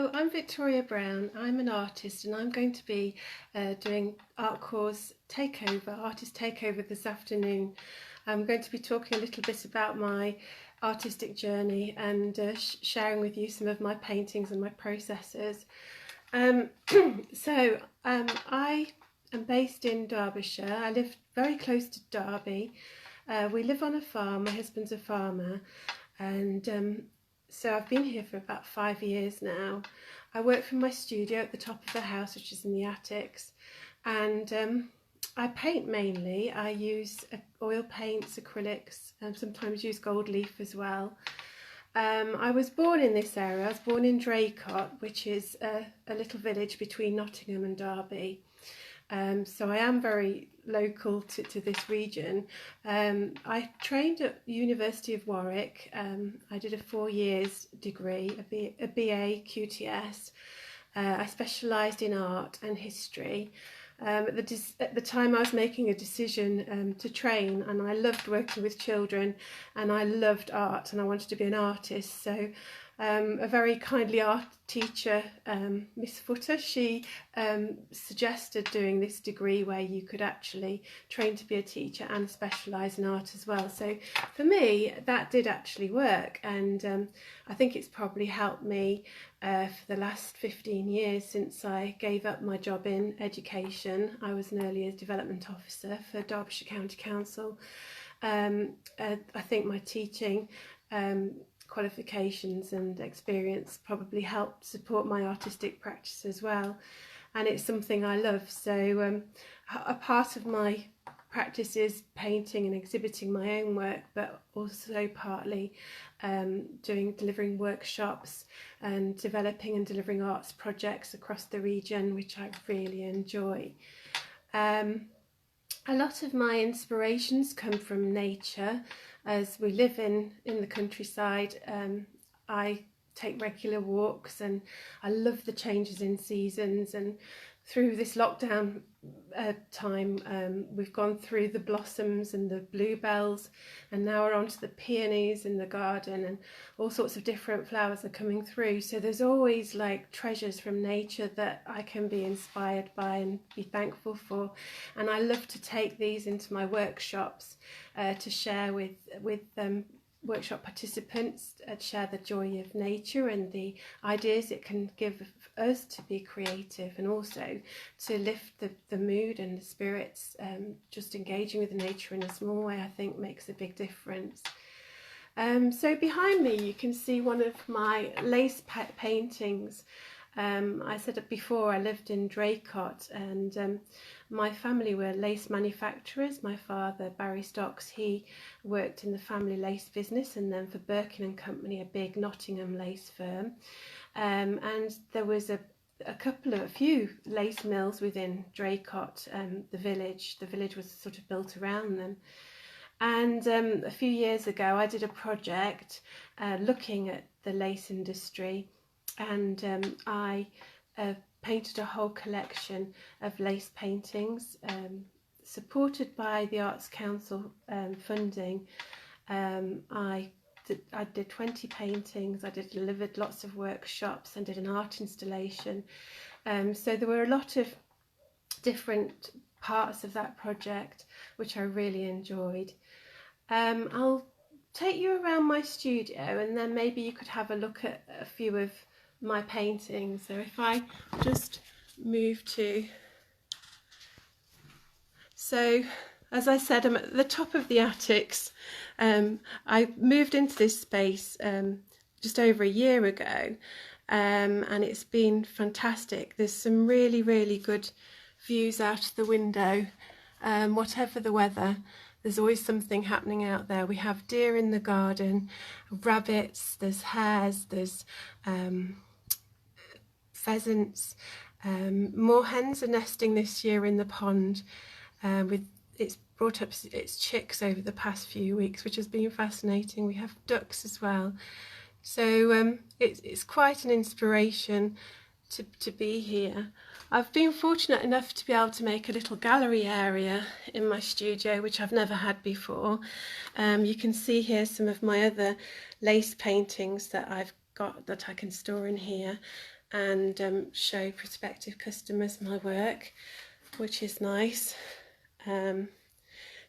Hello, I'm Victoria Brown. I'm an artist and I'm going to be doing Artcore's Takeover, Artist Takeover this afternoon. I'm going to be talking a little bit about my artistic journey and sharing with you some of my paintings and my processes. I am based in Derbyshire. I live very close to Derby. We live on a farm. My husband's a farmer, and so I've been here for about 5 years now. I work from my studio at the top of the house, which is in the attics, and I paint mainly. I use oil paints, acrylics, and sometimes use gold leaf as well. I was born in this area. I was born in Draycott, which is a little village between Nottingham and Derby. So I am very local to this region. I trained at University of Warwick. I did a 4 years degree, a BA QTS. I specialised in art and history. At the time I was making a decision to train, and I loved working with children and I loved art and I wanted to be an artist. So a very kindly art teacher, Miss Footer, she suggested doing this degree where you could actually train to be a teacher and specialise in art as well. So for me that did actually work, and I think it's probably helped me for the last 15 years since I gave up my job in education. I was an early years development officer for Derbyshire County Council. I think my teaching qualifications and experience probably helped support my artistic practice as well, and it's something I love. So a part of my practice is painting and exhibiting my own work, but also partly delivering workshops and developing and delivering arts projects across the region, which I really enjoy. A lot of my inspirations come from nature. As we live in the countryside, I take regular walks and I love the changes in seasons, and through this lockdown time we've gone through the blossoms and the bluebells, and now we're on to the peonies in the garden, and all sorts of different flowers are coming through. So there's always like treasures from nature that I can be inspired by and be thankful for, and I love to take these into my workshops to share with workshop participants, share the joy of nature and the ideas it can give us to be creative, and also to lift the mood and the spirits. Just engaging with nature in a small way, I think, makes a big difference. So behind me you can see one of my lace paintings. I said it before, I lived in Draycott, and my family were lace manufacturers. My father, Barry Stocks, he worked in the family lace business, and then for Birkin and Company, a big Nottingham lace firm. And there was a few lace mills within Draycott, the village. The village was sort of built around them. And a few years ago I did a project looking at the lace industry, and I painted a whole collection of lace paintings, supported by the Arts Council funding. I did 20 paintings. I delivered lots of workshops and did an art installation. So there were a lot of different parts of that project which I really enjoyed. I'll take you around my studio, and then maybe you could have a look at a few of my paintings. So if I just move to, so as I said, I'm at the top of the attics. I moved into this space just over a year ago, and it's been fantastic. There's some really good views out of the window. Whatever the weather, there's always something happening out there. We have deer in the garden, rabbits, there's hares, there's pheasants. More hens are nesting this year in the pond. It's brought up its chicks over the past few weeks, which has been fascinating. We have ducks as well. So it's quite an inspiration to be here. I've been fortunate enough to be able to make a little gallery area in my studio, which I've never had before. You can see here some of my other lace paintings that I've got that I can store in here. and show prospective customers my work, which is nice.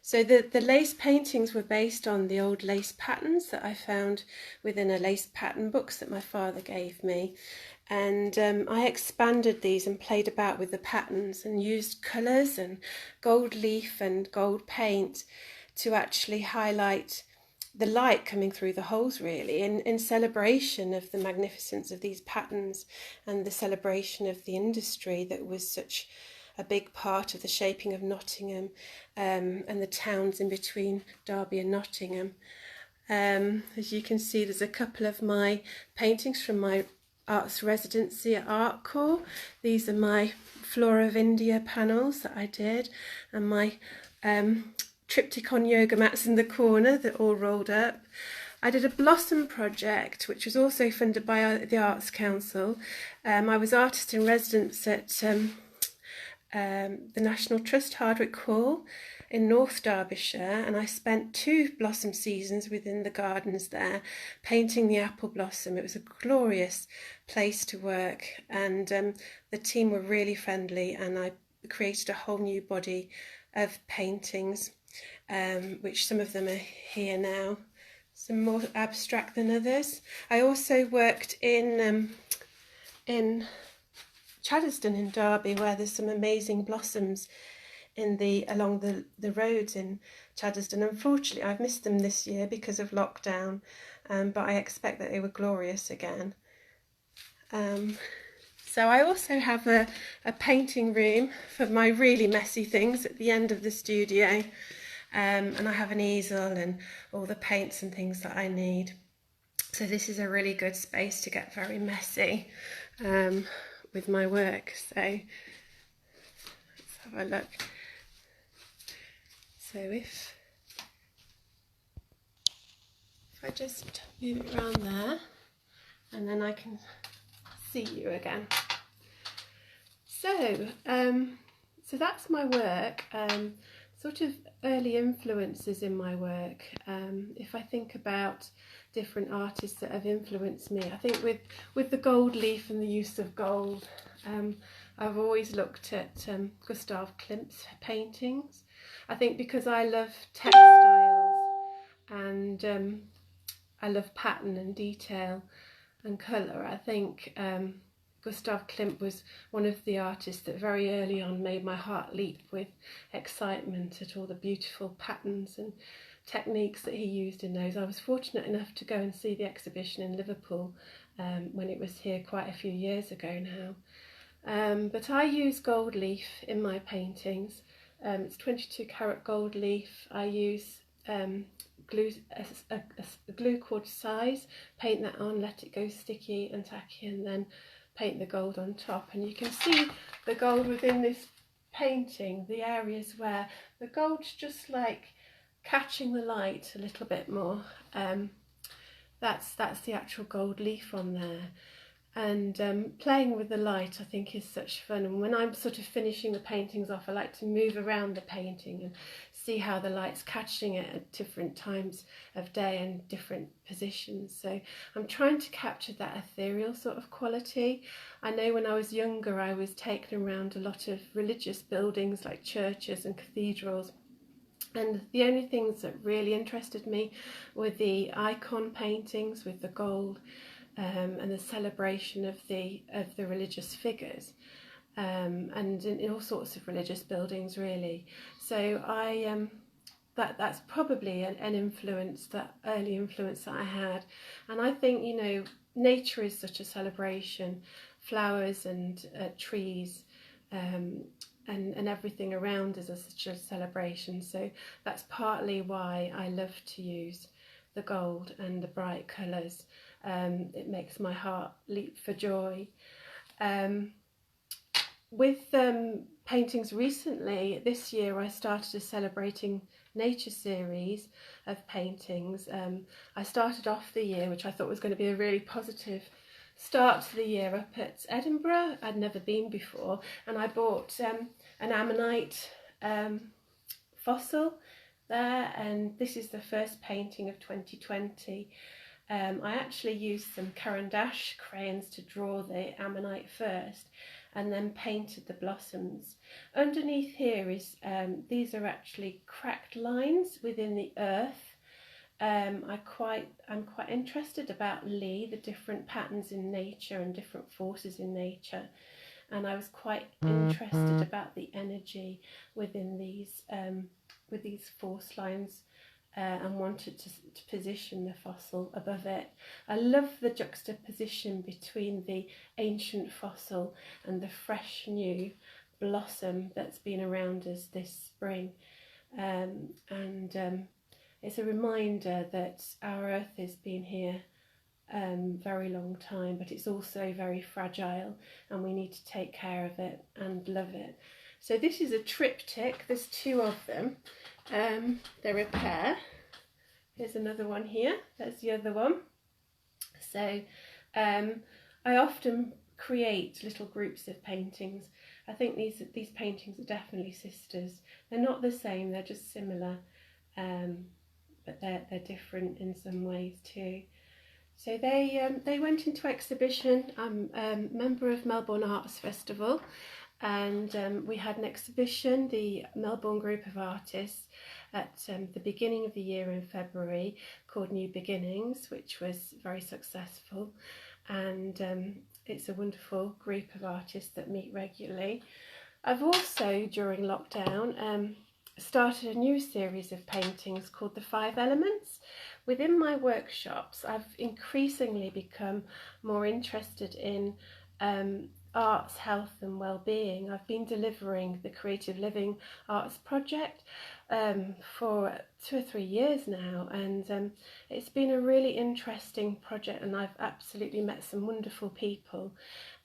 So the lace paintings were based on the old lace patterns that I found within a lace pattern books that my father gave me. And I expanded these and played about with the patterns and used colours and gold leaf and gold paint to actually highlight the light coming through the holes, really, in celebration of the magnificence of these patterns and the celebration of the industry that was such a big part of the shaping of Nottingham and the towns in between Derby and Nottingham. As you can see, there's a couple of my paintings from my arts residency at Artcore. These are my Flora of India panels that I did, and my triptych yoga mats in the corner that all rolled up. I did a blossom project which was also funded by the Arts Council. I was artist in residence at the National Trust Hardwick Hall in North Derbyshire, and I spent 2 blossom seasons within the gardens there painting the apple blossom. It was a glorious place to work, and the team were really friendly, and I created a whole new body of paintings, which some of them are here now, some more abstract than others. I also worked in Chaddesden in Derby, where there's some amazing blossoms along the roads in Chaddesden. Unfortunately, I've missed them this year because of lockdown, but I expect that they were glorious again. So I also have a painting room for my really messy things at the end of the studio, and I have an easel and all the paints and things that I need. So this is a really good space to get very messy with my work. So let's have a look. So if I just move it around there, and then I can see you again. So so that's my work, sort of early influences in my work. If I think about different artists that have influenced me, I think with the gold leaf and the use of gold, I've always looked at Gustav Klimt's paintings. I think because I love textiles and I love pattern and detail and colour, I think Gustav Klimt was one of the artists that very early on made my heart leap with excitement at all the beautiful patterns and techniques that he used in those. I was fortunate enough to go and see the exhibition in Liverpool when it was here quite a few years ago now. But I use gold leaf in my paintings. It's 22 carat gold leaf. I use glue, a glue cord size, paint that on, let it go sticky and tacky, and then paint the gold on top. And you can see the gold within this painting, the areas where the gold's just like catching the light a little bit more. That's the actual gold leaf on there. And playing with the light, I think, is such fun. And when I'm sort of finishing the paintings off, I like to move around the painting and see how the light's catching it at different times of day and different positions. So I'm trying to capture that ethereal sort of quality. I know when I was younger, I was taken around a lot of religious buildings like churches and cathedrals. And the only things that really interested me were the icon paintings with the gold, and the celebration of the religious figures, and in all sorts of religious buildings, really. So that's probably an influence, that early influence that I had. And I think, you know, nature is such a celebration, flowers and trees, and everything around us is such a celebration. So that's partly why I love to use the gold and the bright colours. It makes my heart leap for joy. With paintings recently, this year I started a Celebrating Nature series of paintings. I started off the year, which I thought was going to be a really positive start to the year, up at Edinburgh. I'd never been before, and I bought an ammonite fossil there, and this is the first painting of 2020. I actually used some Caran d'Ache crayons to draw the ammonite first, and then painted the blossoms. Underneath here is, these are actually cracked lines within the earth. I'm quite interested about Lee, the different patterns in nature and different forces in nature, and I was quite interested about the energy within these with these force lines, and wanted to position the fossil above it. I love the juxtaposition between the ancient fossil and the fresh new blossom that's been around us this spring, it's a reminder that our earth has been here very long time, but it's also very fragile, and we need to take care of it and love it. So this is a triptych. There's two of them. They're a pair. Here's another one here. There's the other one. So I often create little groups of paintings. I think these paintings are definitely sisters. They're not the same, they're just similar, but they're different in some ways too. So they went into exhibition. I'm a member of Melbourne Arts Festival, and we had an exhibition, the Melbourne Group of Artists, at the beginning of the year in February, called New Beginnings, which was very successful, and it's a wonderful group of artists that meet regularly. I've also, during lockdown, started a new series of paintings called The Five Elements. Within my workshops, I've increasingly become more interested in arts, health and well-being. I've been delivering the Creative Living Arts Project for 2 or 3 years now, and it's been a really interesting project, and I've absolutely met some wonderful people.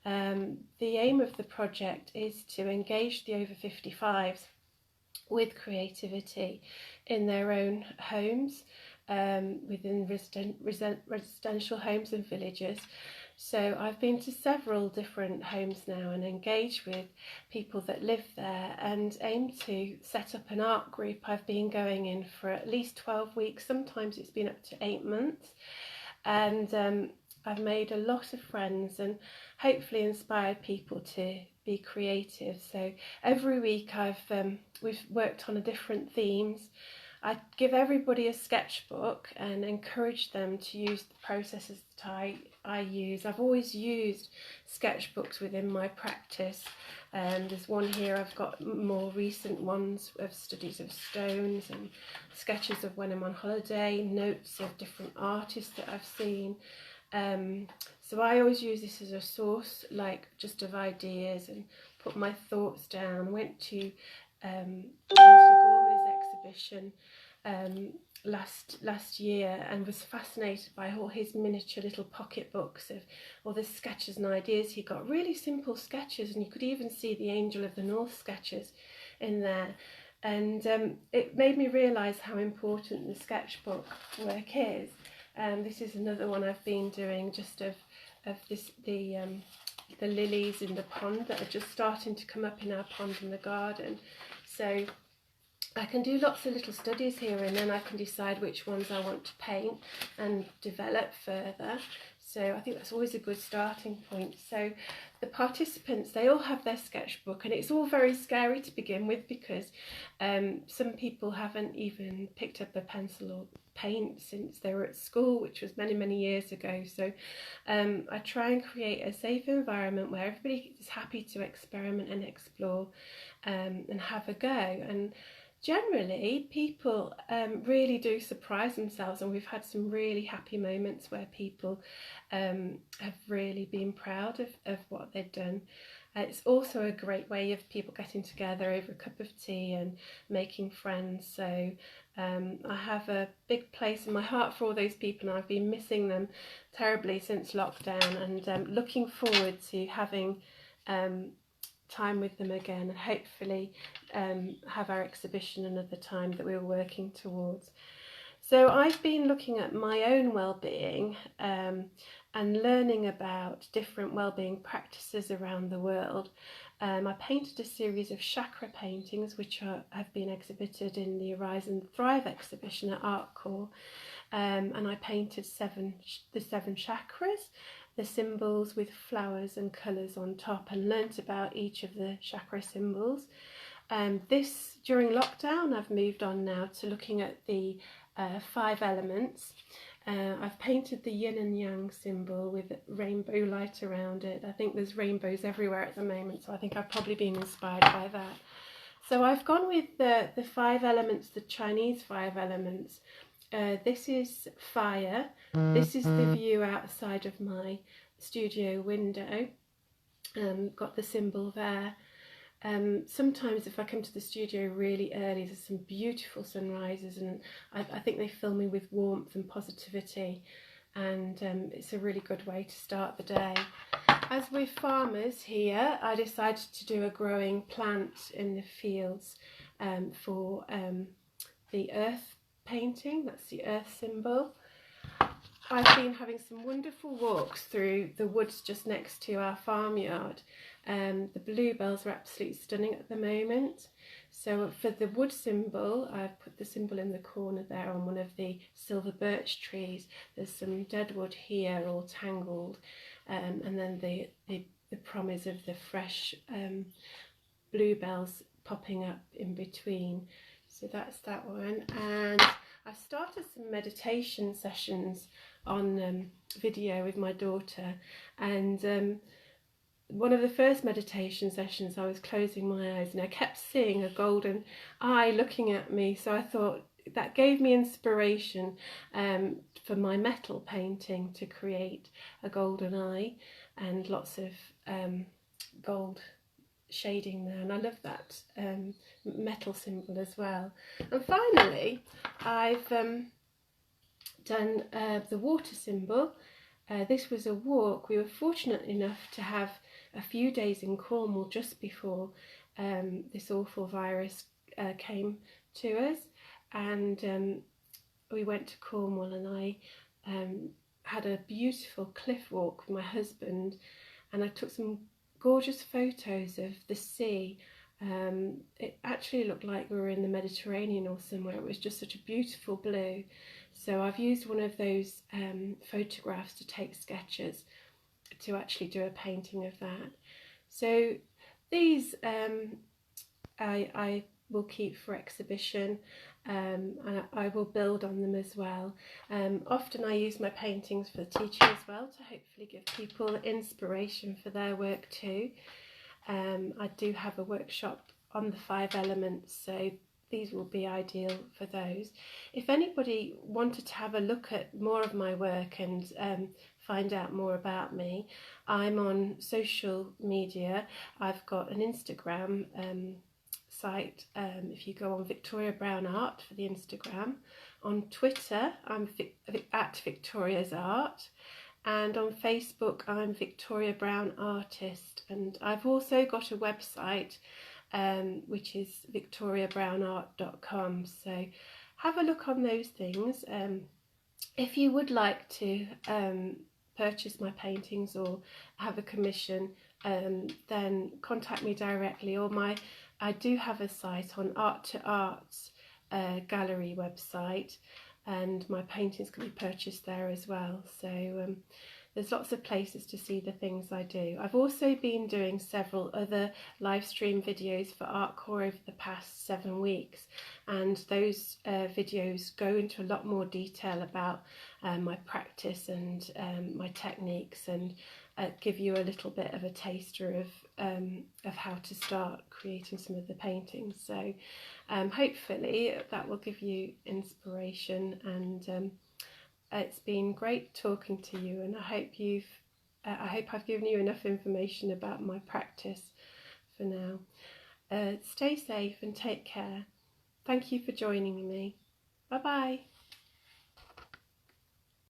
The aim of the project is to engage the over 55s with creativity in their own homes, within residential homes and villages. So I've been to several different homes now and engaged with people that live there, and aim to set up an art group. I've been going in for at least 12 weeks, sometimes it's been up to 8 months, and I've made a lot of friends and hopefully inspired people to be creative. So every week we've worked on a different themes. I give everybody a sketchbook and encourage them to use the processes that I use. I've always used sketchbooks within my practice. There's one here, I've got more recent ones of studies of stones and sketches of when I'm on holiday, notes of different artists that I've seen. So I always use this as a source, like just of ideas, and put my thoughts down. I went to Gormley's exhibition last year and was fascinated by all his miniature little pocket books of all the sketches and ideas he got. Really simple sketches, and you could even see the Angel of the North sketches in there. And it made me realise how important the sketchbook work is. This is another one I've been doing, just of the lilies in the pond that are just starting to come up in our pond in the garden. So I can do lots of little studies here, and then I can decide which ones I want to paint and develop further. So I think that's always a good starting point. So the participants, they all have their sketchbook, and it's all very scary to begin with, because some people haven't even picked up a pencil or paint since they were at school, which was many years ago. So I try and create a safe environment where everybody is happy to experiment and explore and have a go. And generally people really do surprise themselves, and we've had some really happy moments where people have really been proud of what they've done. It's also a great way of people getting together over a cup of tea and making friends. So I have a big place in my heart for all those people, and I've been missing them terribly since lockdown, and looking forward to having time with them again, and hopefully have our exhibition another time that we were working towards. So I've been looking at my own well-being and learning about different well-being practices around the world. I painted a series of chakra paintings which have been exhibited in the Arise and Thrive exhibition at Artcore, and I painted the seven chakras, the symbols with flowers and colours on top, and learnt about each of the chakra symbols. This, during lockdown, I've moved on now to looking at the 5 elements. I've painted the yin and yang symbol with rainbow light around it. I think there's rainbows everywhere at the moment, so I think I've probably been inspired by that. So I've gone with the 5 elements, the Chinese 5 elements. This is fire. This is the view outside of my studio window. Got the symbol there. Sometimes if I come to the studio really early, there's some beautiful sunrises, and I think they fill me with warmth and positivity, and it's a really good way to start the day. As we're farmers here, I decided to do a growing plant in the fields for the earth painting. That's the earth symbol. I've been having some wonderful walks through the woods just next to our farmyard. The bluebells are absolutely stunning at the moment. So for the wood symbol, I've put the symbol in the corner there on one of the silver birch trees. There's some deadwood here, all tangled, and then the promise of the fresh bluebells popping up in between. So that's that one. And I started some meditation sessions on video with my daughter, and one of the first meditation sessions I was closing my eyes and I kept seeing a golden eye looking at me, so I thought that gave me inspiration for my metal painting to create a golden eye and lots of gold shading there, and I love that metal symbol as well. And finally I've done the water symbol. This was a walk. We were fortunate enough to have a few days in Cornwall just before this awful virus came to us, and we went to Cornwall, and I had a beautiful cliff walk with my husband, and I took some gorgeous photos of the sea. It actually looked like we were in the Mediterranean or somewhere. It was just such a beautiful blue. So I've used one of those photographs to take sketches to actually do a painting of that. So these I will keep for exhibition, and I will build on them as well. Often I use my paintings for teaching as well, to hopefully give people inspiration for their work too. I do have a workshop on the 5 elements, so these will be ideal for those. If anybody wanted to have a look at more of my work and find out more about me, I'm on social media. I've got an Instagram site. If you go on Victoria Brown Art for the Instagram. On Twitter, I'm at Victoria's Art. And on Facebook, I'm Victoria Brown Artist. And I've also got a website, which is victoriabrownart.com. So have a look on those things. If you would like to purchase my paintings or have a commission, then contact me directly. Or I do have a site on Art to Arts gallery website, and my paintings can be purchased there as well. So there's lots of places to see the things I do. I've also been doing several other live stream videos for Artcore over the past 7 weeks, and those videos go into a lot more detail about my practice and my techniques, and give you a little bit of a taster of how to start creating some of the paintings. So hopefully that will give you inspiration, and it's been great talking to you, and I hope I've given you enough information about my practice for now. Stay safe and take care. Thank you for joining me. Bye bye.